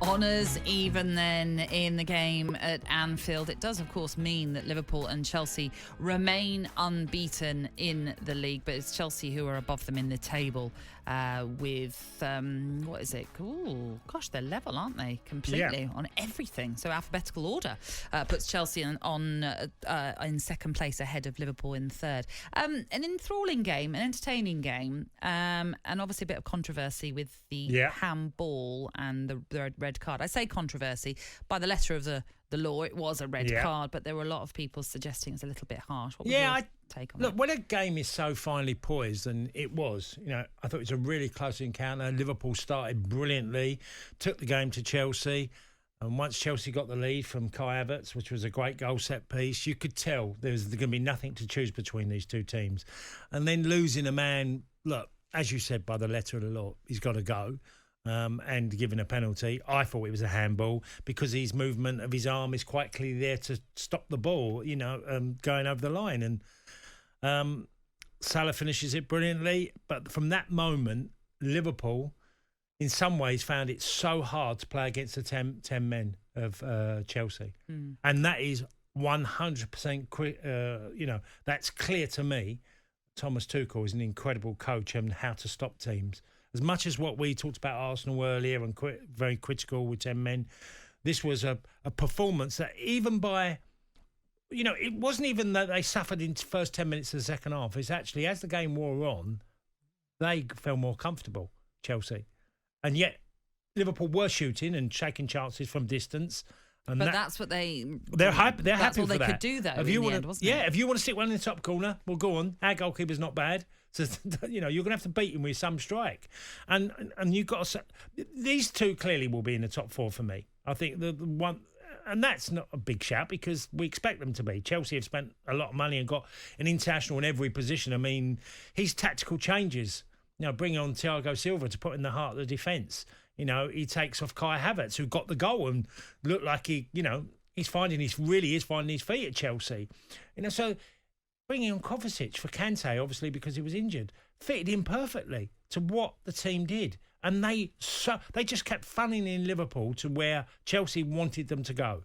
Honours even then in the game at Anfield. It does, of course, mean that Liverpool and Chelsea remain unbeaten in the league, but it's Chelsea who are above them in the table with, what is it? Oh, gosh, they're level, aren't they? Completely on everything. So alphabetical order puts Chelsea in second place ahead of Liverpool in third. An enthralling game, an entertaining game, and obviously a bit of controversy with the handball and the red card. I say controversy by the letter of the law. It was a red card, but there were a lot of people suggesting it's a little bit harsh. What was your take on that? Look, when a game is so finely poised, and it was, I thought it was a really close encounter. Liverpool started brilliantly, took the game to Chelsea, and once Chelsea got the lead from Kai Havertz, which was a great goal set piece, you could tell there was going to be nothing to choose between these two teams. And then losing a man, look, as you said, by the letter of the law, he's got to go. And given a penalty, I thought it was a handball because his movement of his arm is quite clearly there to stop the ball, going over the line. And Salah finishes it brilliantly. But from that moment, Liverpool, in some ways, found it so hard to play against the 10 men of Chelsea. And that is 100%, that's clear to me. Thomas Tuchel is an incredible coach and how to stop teams. As much as what we talked about Arsenal earlier and very critical with 10 men, this was a performance that even by, it wasn't even that they suffered in the first 10 minutes of the second half. It's actually, as the game wore on, they felt more comfortable, Chelsea. And yet, Liverpool were shooting and taking chances from distance. And that's what they're happy. That's all they that. Could do, though. In the end, wasn't it? If you want to stick one in the top corner, well, go on. Our goalkeeper's not bad, so you're going to have to beat him with some strike. And you've got to. These two clearly will be in the top four for me. I think the one, and that's not a big shout because we expect them to be. Chelsea have spent a lot of money and got an international in every position. I mean, his tactical changes. Bringing on Thiago Silva to put in the heart of the defence. He takes off Kai Havertz, who got the goal and looked like he's really is finding his feet at Chelsea. So bringing on Kovacic for Kante, obviously because he was injured, fitted in perfectly to what the team did. And they just kept funneling in Liverpool to where Chelsea wanted them to go.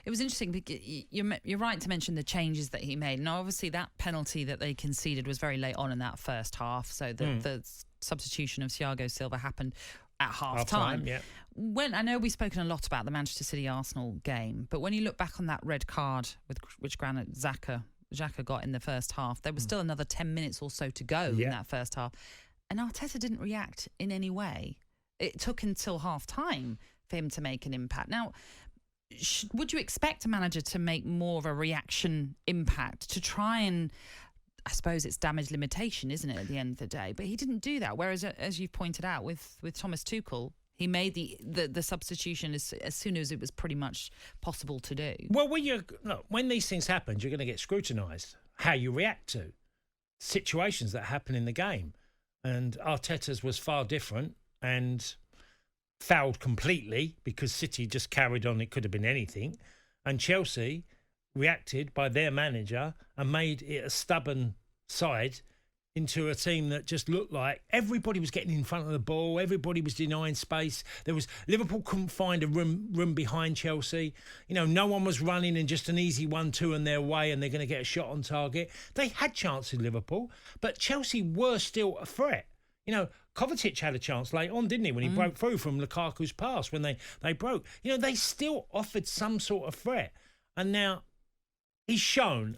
It was interesting because you're right to mention the changes that he made. Now, obviously, that penalty that they conceded was very late on in that first half. So the substitution of Thiago Silva happened at half-time. When I know we've spoken a lot about the Manchester City-Arsenal game, but when you look back on that red card which Granit Xhaka got in the first half, there was still another 10 minutes or so to go in that first half. And Arteta didn't react in any way. It took until half-time for him to make an impact. Now, would you expect a manager to make more of a reaction impact to try and, I suppose it's damage limitation, isn't it, at the end of the day? But he didn't do that. Whereas, as you've pointed out, with Thomas Tuchel, he made the substitution as soon as it was pretty much possible to do. Well, when these things happen, you're going to get scrutinised, how you react to situations that happen in the game. And Arteta's was far different and fouled completely because City just carried on. It could have been anything. And Chelsea reacted by their manager and made it a stubborn side into a team that just looked like everybody was getting in front of the ball. Everybody was denying space. Liverpool couldn't find a room behind Chelsea. No one was running in just an easy 1-2 in their way and they're going to get a shot on target. They had chances, Liverpool, but Chelsea were still a threat. Kovacic had a chance late on, didn't he, when he broke through from Lukaku's pass when they broke. They still offered some sort of threat. And now he's shown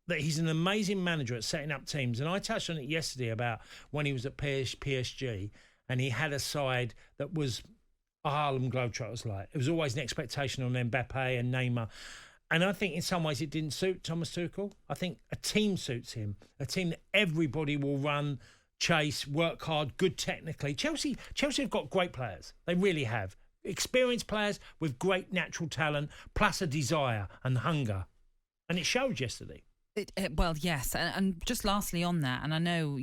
that he's an amazing manager at setting up teams. And I touched on it yesterday about when he was at PSG and he had a side that was a Harlem Globetrotters-like. It was always an expectation on Mbappe and Neymar. And I think in some ways it didn't suit Thomas Tuchel. I think a team suits him, a team that everybody will run, chase, work hard, good technically. Chelsea have got great players. They really have. Experienced players with great natural talent, plus a desire and hunger. And it showed yesterday. Well, yes. And just lastly on that, and I know,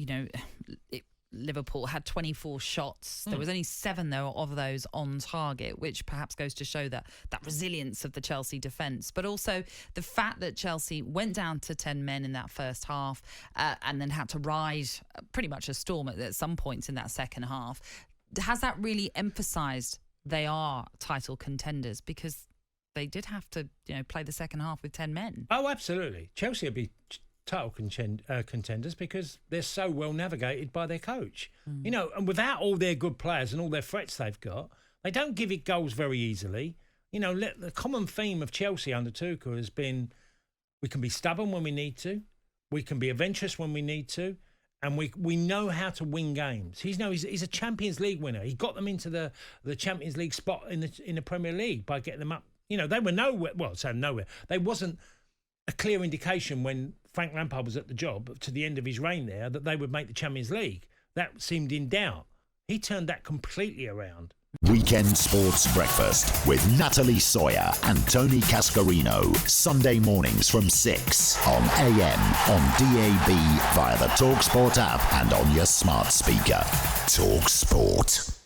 Liverpool had 24 shots. There was only 7, though, of those on target, which perhaps goes to show that resilience of the Chelsea defence. But also the fact that Chelsea went down to 10 men in that first half and then had to ride pretty much a storm at some points in that second half. has that really emphasised they are title contenders? Because they did have to, play the second half with 10 men. Oh, absolutely. Chelsea will be title contenders because they're so well navigated by their coach. And without all their good players and all their threats they've got, they don't give it goals very easily. The common theme of Chelsea under Tuchel has been we can be stubborn when we need to, we can be adventurous when we need to, and we know how to win games. He's a Champions League winner. He got them into the Champions League spot in the Premier League by getting them up. They were nowhere. Well, so nowhere. There wasn't a clear indication when Frank Lampard was at the job to the end of his reign there that they would make the Champions League. That seemed in doubt. He turned that completely around. Weekend Sports Breakfast with Natalie Sawyer and Tony Cascarino. Sunday mornings from 6 on AM, on DAB, via the talkSPORT app and on your smart speaker. talkSPORT.